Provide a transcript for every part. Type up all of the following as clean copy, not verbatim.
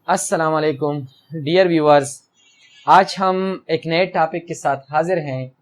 अस्सलाम वालेकुम dear viewers. आज हम एक नए टॉपिक के साथ हाजिर हैं।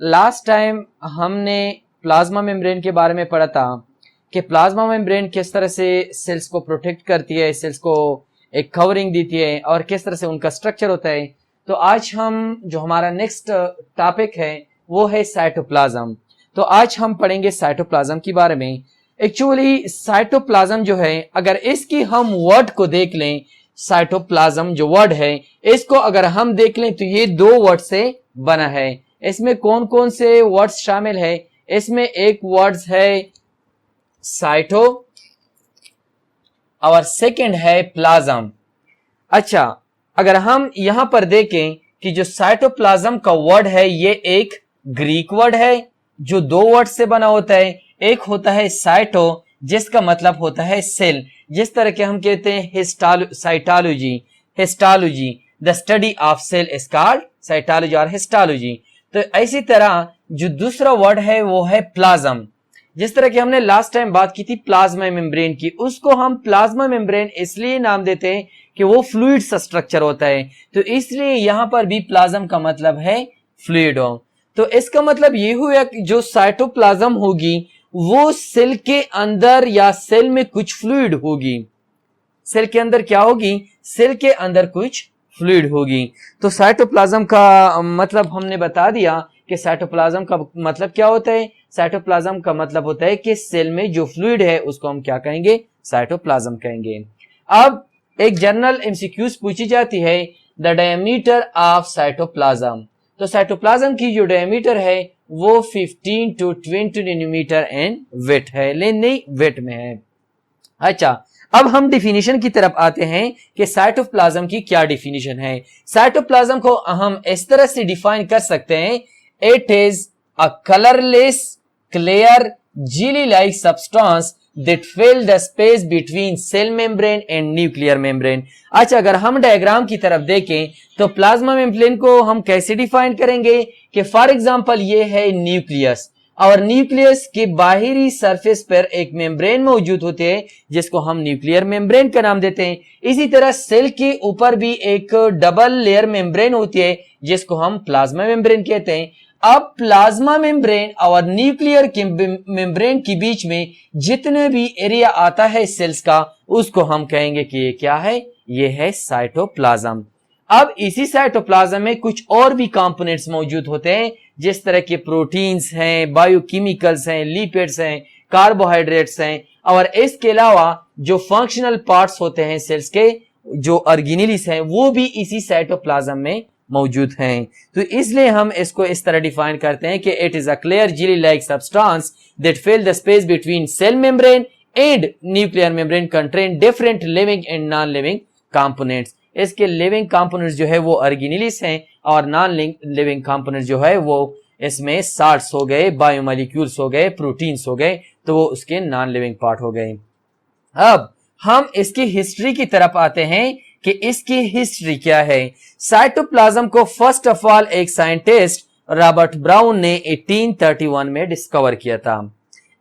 लास्ट टाइम हमने प्लाज्मा मेम्ब्रेन के बारे में पढ़ा था कि प्लाज्मा मेम्ब्रेन किस तरह से सेल्स को प्रोटेक्ट करती है, सेल्स को एक कवरिंग देती है और किस तरह से उनका स्ट्रक्चर होता है। तो आज हम जो हमारा नेक्स्ट टॉपिक है वो है साइटोप्लाज्म। तो आज हम पढ़ेंगे साइटोप्लाज्म के बारे में। एक्चुअली साइटोप्लाज्म जो है, अगर इसकी हम वर्ड को देख लें, साइटोप्लाज्म जो वर्ड है इसको अगर हम देख लें तो ये दो वर्ड से बना है। इसमें कौन कौन से वर्ड्स शामिल है? इसमें एक वर्ड्स है साइटो और सेकंड है प्लाज्म। अच्छा, अगर हम यहां पर देखें कि जो साइटोप्लाज्म का वर्ड है ये एक ग्रीक वर्ड है जो दो वर्ड से बना होता है। एक होता है साइटो जिसका मतलब होता है सेल, जिस तरह के हम कहते हैं histology, the study of cell is called cytology और हिस्टोलॉजी। तो इसी तरह जो दूसरा वर्ड है वो है प्लाज्म। जिस तरह की हमने लास्ट टाइम बात की थी प्लाज्मा मेम्ब्रेन की, उसको हम प्लाज्मा मेम्ब्रेन इसलिए नाम देते हैं कि वो फ्लूइड सा स्ट्रक्चर होता है, तो इसलिए यहां पर भी प्लाज्म का मतलब है फ्लूइड हो। तो इसका मतलब ये हुआ कि जो साइटोप्लाज्म होगी वो सेल के अंदर या सेल में कुछ फ्लूइड होगी। सेल के अंदर क्या होगी? सेल के अंदर कुछ फ्लूइड होगी। तो साइटोप्लाज्म का मतलब हमने बता दिया कि साइटोप्लाज्म का मतलब क्या होता है। साइटोप्लाज्म का मतलब होता है कि सेल में जो फ्लूइड है उसको हम क्या कहेंगे? साइटोप्लाज्म कहेंगे। अब एक जनरल एमसीक्यूज पूछी जाती है, द डायमीटर ऑफ साइटोप्लाज्म। तो साइटोप्लाज्म की जो डायमीटर है वो 15 to 20 नैनोमीटर इन वेट है, लेकिन वेट में है। अच्छा, अब हम डिफिनीशन की तरफ आते हैं कि साइटोप्लाज्म की क्या डिफिनीशन है। साइटोप्लाज्म को हम इस तरह से डिफाइन कर सकते हैं, it is a colourless clear jelly like substance that fill the space between cell membrane and nuclear membrane। अच्छा, अगर हम डायग्राम की तरफ देखें तो प्लाज्मा मेम्ब्रेन को हम कैसे डिफाइन करेंगे कि फॉर एग्जांपल ये है न्यूक्लियस, और न्यूक्लियस के बाहरी सरफेस पर एक मेम्ब्रेन मौजूद होते हैं जिसको हम न्यूक्लियर मेम्ब्रेन का नाम देते हैं। इसी तरह सेल के ऊपर भी एक डबल लेयर मेम्ब्रेन होती है जिसको हम प्लाज्मा मेम्ब्रेन कहते हैं। अब प्लाज्मा मेम्ब्रेन और न्यूक्लियर के मेम्ब्रेन के बीच में जितने भी एरिया आता है सेल्स का, उसको हम कहेंगे कि ये क्या है? ये है साइटोप्लाज्म। अब इसी साइटोप्लाज्म में कुछ और भी कंपोनेंट्स मौजूद होते हैं, जिस तरह के प्रोटीन्स हैं, बायोकेमिकल्स हैं, लिपिड्स हैं, कार्बोहाइड्रेट्स हैं, और इसके अलावा जो फंक्शनल पार्ट्स होते हैं सेल्स के, जो ऑर्गेनेल्स हैं, वो भी इसी साइटोप्लाज्म में मौजूद हैं। तो इसलिए हम इसको इस तरह डिफाइन करते हैं कि it is a clear jelly like substance that fill the space between cell membrane and nuclear membrane contain different living and non living components. इसके लिविंग कंपोनेंट्स जो है वो ऑर्गेनेल्स हैं, और नॉन लिविंग कंपोनेंट्स जो है वो इसमें साल्ट्स हो गए, बायोमोलिक्यूल्स हो गए, प्रोटीन्स हो गए, तो वो उसके नॉन लिविंग पार्ट हो गए। अब हम इसकी हिस्ट्री की तरफ आते हैं कि इसकी हिस्ट्री क्या है। साइटोप्लाज्म को फर्स्ट ऑफ ऑल एक साइंटिस्ट रॉबर्ट ब्राउन ने 1831 में डिस्कवर किया था।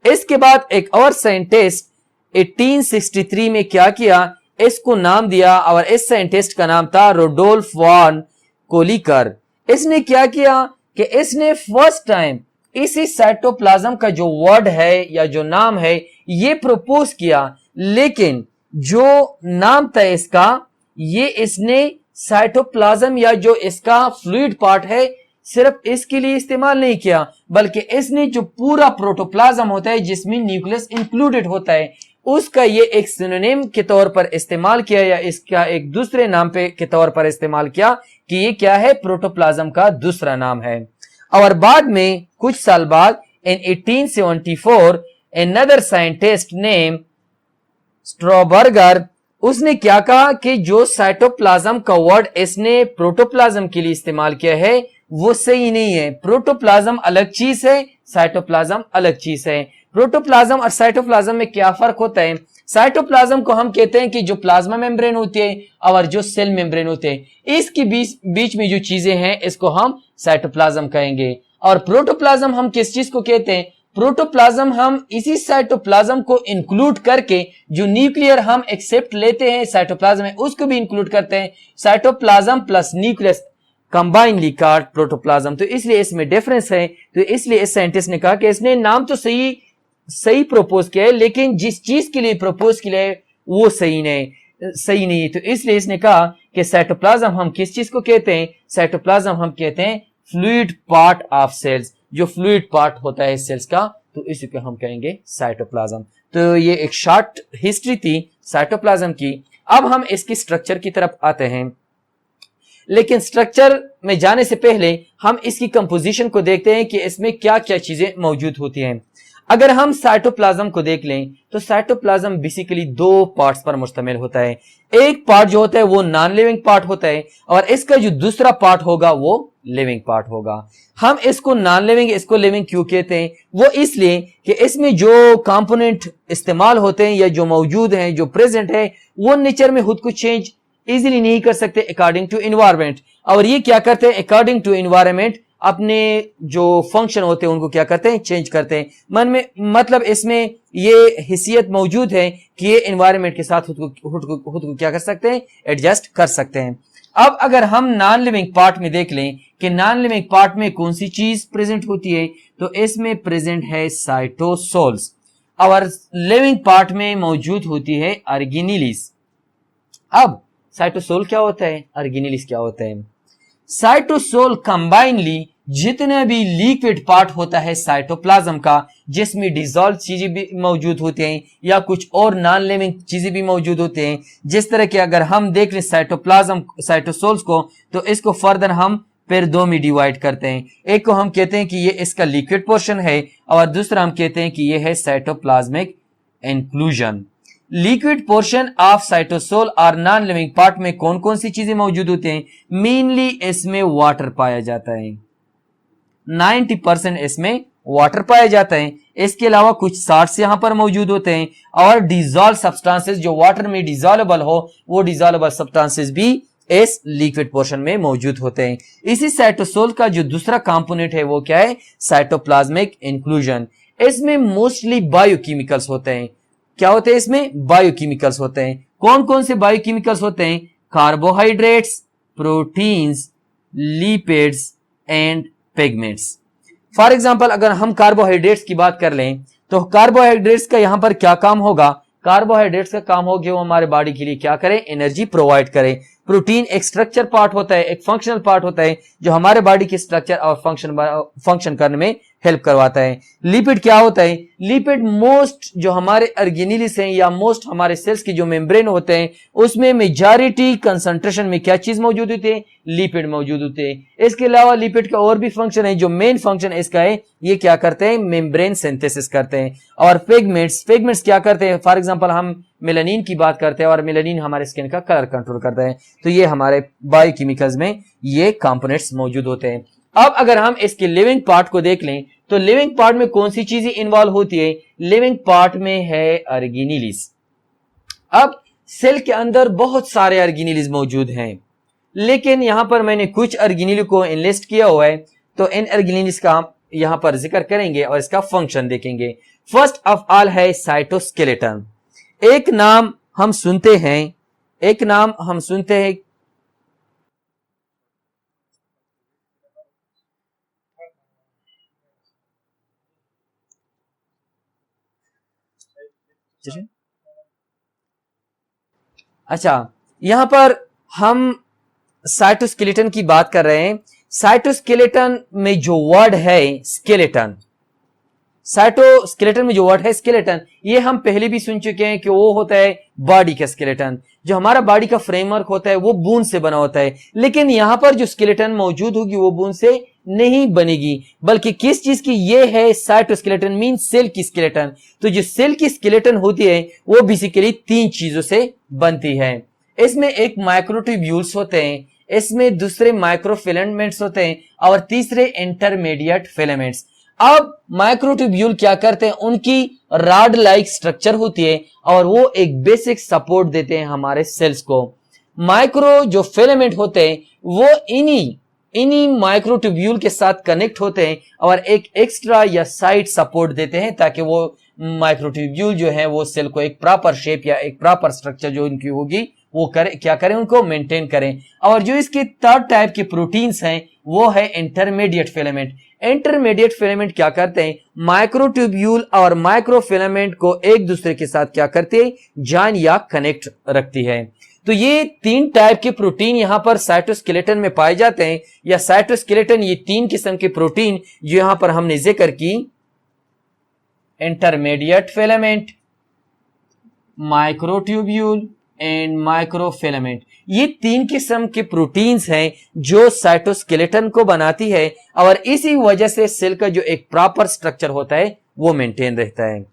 इसके बाद एक और साइंटिस्ट 1863 में क्या किया? इसको नाम दिया, और इस साइंटिस्ट का नाम था रोडोल्फ वॉन कोलिकर। इसने क्या किया कि इसने फर्स्ट टाइम इसी साइटोप्लाज्म का जो वर्ड है या जो नाम है ये प्रपोज किया, लेकिन जो नाम था इसका, ये इसने साइटोप्लाज्म या जो इसका फ्लूइड पार्ट है सिर्फ इसके लिए इस्तेमाल नहीं किया, बल्कि इसने जो पूरा प्रोटोप्लाज्म होता है जिसमें न्यूक्लियस इंक्लूडेड होता है, उसका ये एक सिनोनिम के तौर पर इस्तेमाल किया, या इसका एक दूसरे नाम पे के तौर पर इस्तेमाल किया कि ये क्या है? प्रोटोप्लाज्म का दूसरा नाम है। और बाद में कुछ साल बाद इन 1874 another scientist named स्ट्रॉबर्गर, उसने क्या कहा कि जो साइटोप्लाज्म का वर्ड इसने प्रोटोप्लाज्म के लिए इस्तेमाल किया है वो सही नहीं है। प्रोटोप्लाज्म अलग चीज है, साइटोप्लाज्म अलग चीज है। प्रोटोप्लाज्म और साइटोप्लाज्म में क्या फर्क होता है? साइटोप्लाज्म को हम कहते हैं कि जो प्लाज्मा मेम्ब्रेन होती है और जो सेल मेम्ब्रेन होते हैं, इसके बीच में जो चीजें हैं इसको हम साइटोप्लाज्म कहेंगे। और प्रोटोप्लाज्म हम किस चीज को कहते हैं? प्रोटोप्लाज्म हम इसी साइटोप्लाज्म को इंक्लूड करके जो न्यूक्लियर हम एक्सेप्ट लेते हैं साइटोप्लाज्म में उसको भी इंक्लूड करते हैं, cytoplasm plus nucleus combinedly called protoplasm. तो इसलिए इसमें डिफरेंस है। तो इसलिए इस साइंटिस्ट ने कहा कि इसने नाम तो सही प्रपोज किया है, लेकिन जिस चीज के लिए प्रपोज किया है वो सही नहीं है। तो इसलिए इसने कहा कि साइटोप्लाज्म हम किस चीज को कहते हैं, साइटोप्लाज्म हम कहते हैं फ्लूइड पार्ट ऑफ सेल्स, जो फ्लूइड पार्ट होता है सेल्स का, तो इसी को हम कहेंगे साइटोप्लाज्म। तो ये एक शॉर्ट हिस्ट्री थी साइटोप्लाज्म की। अब हम इसकी स्ट्रक्चर की तरफ आते हैं, लेकिन स्ट्रक्चर में जाने से पहले हम इसकी कंपोजिशन को देखते हैं कि इसमें क्या क्या चीजें मौजूद होती हैं। अगर हम साइटोप्लाज्म को देख लें तो साइटोप्लाज्म बेसिकली दो पार्ट्स पर मुश्तमिल होता है। एक पार्ट जो होता है वो नॉन लिविंग पार्ट होता है और इसका जो दूसरा पार्ट होगा वो लिविंग पार्ट होगा। हम इसको नॉन लिविंग इसको लिविंग क्यों कहते हैं, वो इसलिए कि इसमें जो कंपोनेंट इस्तेमाल होते हैं या जो मौजूद हैं जो प्रेजेंट है वो नेचर में खुद को चेंज इजीली नहीं कर सकते अकॉर्डिंग टू एनवायरनमेंट, और ये क्या करते हैं अकॉर्डिंग टू एनवायरनमेंट अपने जो फंक्शन होते हैं उनको क्या करते हैं चेंज करते हैं। मन में मतलब इसमें ये हिस्सियत मौजूद है कि ये एनवायरनमेंट के साथ खुद को क्या कर सकते हैं एडजस्ट कर सकते हैं। अब अगर हम नॉन लिविंग पार्ट में देख लें कि नॉन लिविंग पार्ट में कौन सी चीज प्रेजेंट होती है, तो इसमें प्रेजेंट है साइटोसोल्स और लिविंग पार्ट में मौजूद होती है ऑर्गेनेलिस। अब साइटोसोल क्या होता है, ऑर्गेनेलिस क्या होता है? साइटोसोल कंबाइनली जितने भी लिक्विड पार्ट होता है साइटोप्लाज्म का, जिसमें डिसॉल्व चीजें भी मौजूद होती हैं या कुछ और नॉन लिविंग चीजें भी मौजूद होती हैं, जिस तरह के अगर हम देख लें साइटोप्लाज्म साइटोसोल्स को, तो इसको फर्दर हम फिर दो में डिवाइड करते हैं। एक को हम कहते हैं कि ये इसका लिक्विड पोर्शन है और दूसरा हम कहते हैं कि ये है cytoplasmic inclusion. Liquid portion of cytosol और नॉन लिविंग पार्ट में कौन कौन सी चीजें मौजूद होती हैं? मेनली इसमें वाटर पाया जाता है, 90% इसमें वाटर पाया जाता है। इसके अलावा कुछ साल्ट्स यहां पर मौजूद होते हैं और डिसॉल्व सब्सटेंसेस जो वाटर में डिसॉल्वेबल हो वो डिसॉल्वेबल सब्सटेंसेस भी इस लिक्विड पोर्शन में मौजूद होते हैं। इसी साइटोसोल का जो दूसरा कंपोनेंट है वो क्या है? Cytoplasmic inclusion. इसमें मोस्टली बायोकेमिकल्स होते हैं। क्या होते हैं इसमें? बायोकेमिकल्स होते हैं। कौन कौन से बायोकेमिकल्स होते हैं? Carbohydrates, proteins, lipids and pigments. For example अगर हम कार्बोहाइड्रेट्स की बात कर लें तो कार्बोहाइड्रेट्स का यहां पर क्या काम होगा? कार्बोहाइड्रेट्स का काम हो कि वो हमारे बॉडी के लिए क्या करें? एनर्जी प्रोवाइड करें। प्रोटीन एक स्ट्रक्चर पार्ट होता है, एक फंक्शनल पार्ट होता है जो हमारे बॉडी के स्ट्रक्चर और फंक्शन करने में हेल्प करवाता है। लिपिड क्या होता है? लिपिड मोस्ट जो हमारे ऑर्गेनेलिस हैं या मोस्ट हमारे सेल्स की जो मेम्ब्रेन होते हैं उसमें मेजॉरिटी कंसंट्रेशन में क्या चीज मौजूद होती है? लिपिड मौजूद होते हैं। इसके अलावा लिपिड का और भी फंक्शन है, जो मेन फंक्शन इसका है ये क्या करते हैं? मेम्ब्रेन सिंथेसिस करते हैं। और पिगमेंट्स क्या करते हैं? फॉर एग्जांपल हम मेलानिन की बात करते हैं और मेलानिन हमारे स्किन का कलर कंट्रोल करता है। तो ये हमारे बायोकेमिकल्स में ये कंपोनेंट्स मौजूद होते हैं। अब अगर हम इसके लिविंग पार्ट को देख लें तो लिविंग पार्ट में कौन सी चीजें इन्वॉल्व होती है? लिविंग पार्ट में है ऑर्गेनेलिस। अब सेल के अंदर बहुत सारे ऑर्गेनेलिस मौजूद हैं, लेकिन यहां पर मैंने कुछ ऑर्गेनेल को एनलिस्ट किया हुआ है, तो इन ऑर्गेनेलिस का हम यहां पर जिक्र करेंगे और इसका फंक्शन देखेंगे। फर्स्ट ऑफ ऑल है साइटोस्केलेटन। एक नाम हम सुनते हैं अच्छा, यहां पर हम साइटोस्केलेटन की बात कर रहे हैं। साइटोस्केलेटन में जो वर्ड है स्केलेटन, साइटोस्केलेटन में जो वर्ड है स्केलेटन, ये हम पहले भी सुन चुके हैं कि वो होता है बॉडी का स्केलेटन। जो हमारा बॉडी का फ्रेमवर्क होता है वो बून से बना होता है, लेकिन यहां पर जो स्केलेटन मौजूद होगी वो बून से नहीं बनेगी, बल्कि किस चीज की? ये है साइटोस्केलेटन मीन सेल की स्केलेटन। तो जो सेल की स्केलेटन होती है वो बेसिकली 3 चीजों से बनती है। इसमें एक माइक्रोट्यूब्यूल्स होते हैं, इसमें दूसरे माइक्रोफिलामेंट्स होते हैं और तीसरे इंटरमीडिएट फिलामेंट्स। अब माइक्रोट्यूब्यूल क्या करते हैं? उनकी रॉड लाइक स्ट्रक्चर होती है और वो एक बेसिक सपोर्ट देते हैं हमारे सेल्स को। माइक्रो जो फिलामेंट होते हैं वो इन्हीं इन्हीं माइक्रोट्यूब्यूल के साथ कनेक्ट होते हैं और एक एक्स्ट्रा या साइड सपोर्ट देते हैं ताकि वो माइक्रोट्यूब्यूल जो है वो सेल को एक प्रॉपर शेप या एक प्रॉपर स्ट्रक्चर जो इनकी होगी वो करे, क्या करें, उनको मेंटेन करें। और जो इसके थर्ड टाइप के प्रोटीन्स हैं वो है इंटरमीडिएट फिलामेंट। इंटरमीडिएट फिलामेंट क्या करते हैं, माइक्रोट्यूब्यूल और माइक्रोफिलामेंट को एक दूसरे के साथ क्या करते हैं, जॉइन या कनेक्ट रखती है। तो ये 3 टाइप के प्रोटीन यहां पर साइटोस्केलेटन में पाए जाते हैं, या साइटोस्केलेटन ये 3 किस्म के प्रोटीन जो यहां पर हमने जिक्र की, intermediate filament, microtubule and microfilament, ये 3 किस्म के प्रोटीन्स हैं जो साइटोस्केलेटन को बनाती है और इसी वजह से सेल का जो एक प्रॉपर स्ट्रक्चर होता है वो मेंटेन रहता है।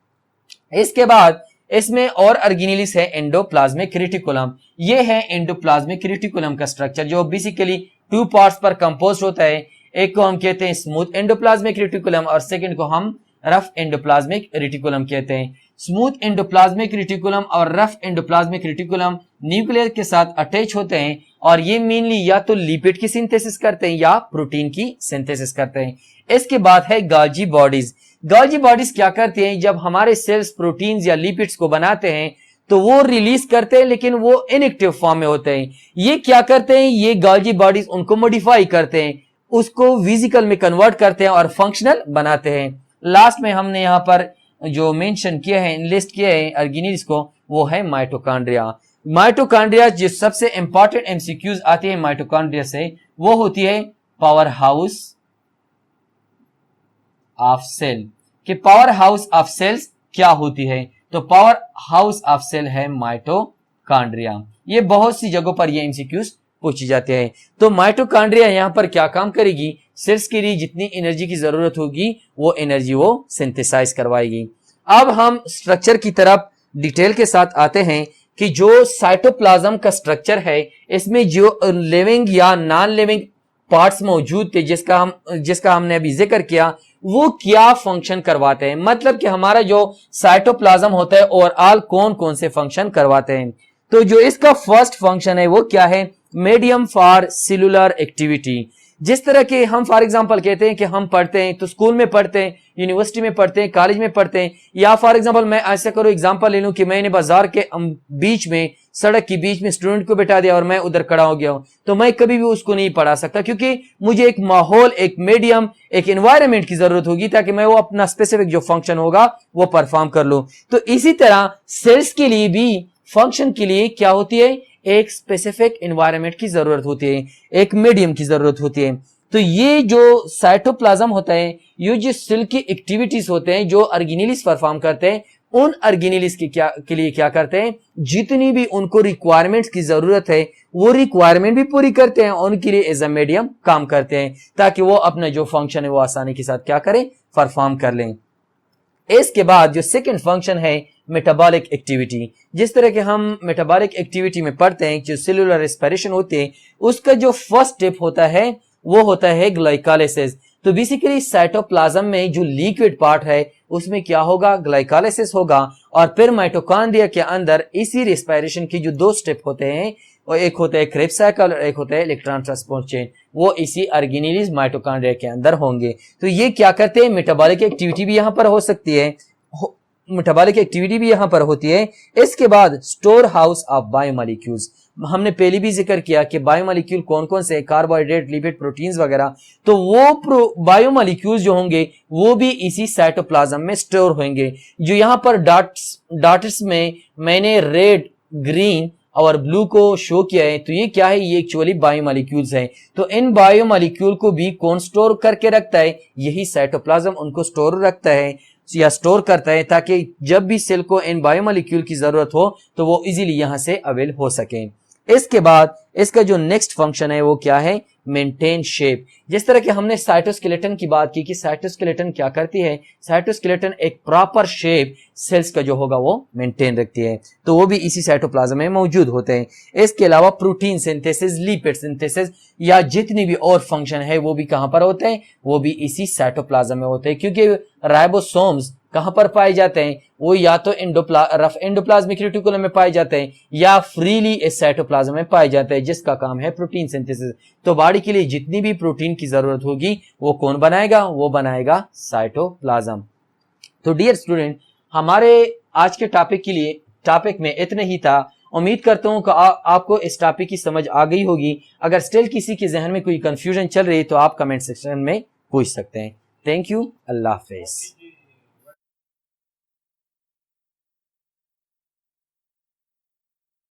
इसके बाद इसमें और ऑर्गेनेलिस है एंडोप्लाज्मिक रेटिकुलम। ये है एंडोप्लाज्मिक रेटिकुलम का स्ट्रक्चर जो बेसिकली 2 पार्ट्स पर कंपोज होता है। एक को हम कहते हैं स्मूथ एंडोप्लाज्मिक रेटिकुलम और सेकंड को हम रफ एंडोप्लाज्मिक रेटिकुलम कहते हैं। स्मूथ एंडोप्लाज्मिक रेटिकुलम और रफ एंडोप्लाज्मिक रेटिकुलम न्यूक्लियस के साथ अटैच होते हैं और ये मेनली या तो लिपिड की सिंथेसिस करते हैं या प्रोटीन की सिंथेसिस करते हैं। इसके बाद है गोल्गी बॉडीज। गोल्गी बॉडीज क्या करती हैं, जब हमारे सेल्स प्रोटीन्स या लिपिड्स को बनाते हैं तो वो रिलीज करते हैं लेकिन वो इनएक्टिव फॉर्म में होते हैं। ये क्या करते हैं, ये गोल्गी बॉडीज उनको मॉडिफाई करते हैं, उसको वेसिकल में कन्वर्ट करते हैं और फंक्शनल बनाते हैं। लास्ट में हमने यहाँ पर जो मेंशन किया है, लिस्ट किया है ऑर्गेनेल्स को, वो है माइटोकॉन्ड्रिया। माइटोकॉन्ड्रिया जो सबसे इंपॉर्टेंट एमसीक्यूज आती है माइटोकॉन्ड्रिया से वो होती है पावर हाउस ऑफ सेल। कि पावर हाउस ऑफ सेल्स क्या होती है, तो पावर हाउस ऑफ सेल है माइटोकॉन्ड्रिया। ये बहुत सी जगहों पर ये एमसीक्यूज पूछी जाते हैं। तो माइटोकॉन्ड्रिया यहाँ पर क्या काम करेगी, सेल्स के लिए जितनी एनर्जी की जरूरत होगी वो एनर्जी वो सिंथेसाइज करवाएगी। अब हम स्ट्रक्चर की तरफ डिटेल के साथ आते हैं कि जो साइटोप्लाज्म का स्ट्रक्चर है इसमें जो लिविंग या नॉन लिविंग पार्ट्स मौजूद थे जिसका हमने अभी जिक्र किया, वो क्या फंक्शन करवाते हैं। मतलब कि हमारा जो साइटोप्लाज्म होता है ओवरऑल कौन कौन से फंक्शन करवाते हैं। तो जो इसका फर्स्ट फंक्शन है वो क्या है, मीडियम फॉर सेलुलर एक्टिविटी। जिस तरह के हम फॉर एग्जांपल कहते हैं कि हम पढ़ते हैं तो स्कूल में पढ़ते हैं, यूनिवर्सिटी में पढ़ते हैं, कॉलेज में पढ़ते हैं, या फॉर एग्जांपल मैं ऐसा करूं एग्जांपल ले लूं कि मैंने बाजार के बीच में, सड़क के बीच में स्टूडेंट को बैठा दिया और मैं उधर खड़ा हो गया हूं, तो मैं कभी भी उसको नहीं पढ़ा सकता क्योंकि मुझे एक माहौल, एक मीडियम, एक एनवायरनमेंट की जरूरत होगी ताकि मैं वो अपना स्पेसिफिक जो फंक्शन होगा वो परफॉर्म कर लूं। तो इसी तरह सेल्स के लिए भी फंक्शन के लिए क्या होती है, एक स्पेसिफिक एनवायरनमेंट की जरूरत होती है, एक मीडियम की जरूरत होती है। तो ये जो साइटोप्लाज्म होता है, ये जो सेल की एक्टिविटीज होते हैं जो ऑर्गेनेलिस परफॉर्म करते हैं, उन ऑर्गेनेलिस के लिए क्या करते हैं, जितनी भी उनको रिक्वायरमेंट्स की जरूरत है वो रिक्वायरमेंट भी पूरी करते हैं, उनके लिए एज अ मीडियम काम करते हैं ताकि वो अपना जो फंक्शन है वो आसानी के साथ क्या करें, परफॉर्म कर लें। इसके बाद जो सेकंड फंक्शन है मेटाबॉलिक एक्टिविटी। जिस तरह के हम मेटाबॉलिक एक्टिविटी में पढ़ते हैं जो सेलुलर रेस्पिरेशन होती है, उसका जो फर्स्ट स्टेप होता है वो होता है ग्लाइकोलाइसिस। तो बेसिकली साइटोप्लाज्म में जो लिक्विड पार्ट है उसमें क्या होगा, ग्लाइकोलाइसिस होगा और फिर माइटोकॉन्ड्रिया के अंदर इसी रेस्पिरेशन की जो 2 स्टेप होते हैं, और एक होता है क्रेब्स साइकिल और एक होता है इलेक्ट्रॉन ट्रांसपोर्ट चेन, वो इसी ऑर्गेनेलिस माइटोकॉन्ड्रिया के अंदर होंगे। तो ये क्या करते हैं, मेटाबॉलिक एक्टिविटी भी यहाँ पर हो सकती है, मेटाबॉलिक एक्टिविटी भी यहाँ पर होती है। इसके बाद स्टोर हाउस ऑफ बायोमोलिक्यूल्स। हमने पहले भी जिक्र किया कि बायोमोलिक्यूल कौन कौन से, कार्बोहाइड्रेट, लिपिड, प्रोटीन्स वगैरह। तो वो बायोमोलिक्यूल्स जो होंगे वो भी इसी साइटोप्लाज्म में स्टोर होंगे। जो यहाँ पर डॉट्स में मैंने रेड, ग्रीन और ब्लू को शो किया है, तो ये क्या है, ये एक्चुअली बायोमोलिक्यूल्स हैं। तो इन बायोमोलिक्यूल को भी कौन स्टोर करके रखता है, यही साइटोप्लाज्म उनको स्टोर रखता है या स्टोर करता है ताकि जब भी सेल को इन बायोमोलिक्यूल की जरूरत हो तो वो इजीली यहां से अवेल हो सके। इसके बाद इसका जो नेक्स्ट फंक्शन है वो क्या है, मेंटेन शेप। जिस तरह के हमने साइटोस्केलेटन की बात की कि साइटोस्केलेटन क्या करती है, साइटोस्केलेटन एक प्रॉपर शेप सेल्स का जो होगा वो मेंटेन रखती है, तो वो भी इसी साइटोप्लाज्म में मौजूद होते हैं। इसके अलावा प्रोटीन सिंथेसिस, लिपिड सिंथेसिस या जितनी भी और फंक्शन है वो भी कहां पर होते हैं, वो भी इसी साइटोप्लाज्म में होते हैं क्योंकि राइबोसोम्स कहां पर पाए जाते हैं? वो या तो रफ एंडोप्लाज्मिक रेटिकुलम में पाए जाते हैं या फ्रीली इस साइटोप्लाज्म में पाए जाते हैं, जिसका काम है प्रोटीन सिंथेसिस। तो बॉडी के लिए जितनी भी प्रोटीन की जरूरत होगी वो कौन बनाएगा? वो बनाएगा साइटोप्लाज्म। तो डियर स्टूडेंट, हमारे आज के टॉपिक में इतने ही था। उम्मीद करता हूं कि आपको इस टॉपिक की समझ आ गई होगी। अगर स्टिल किसी के जहन में कोई कंफ्यूजन चल रही है तो आप कमेंट सेक्शन में पूछ सकते हैं। Thank you. Allah Hafiz.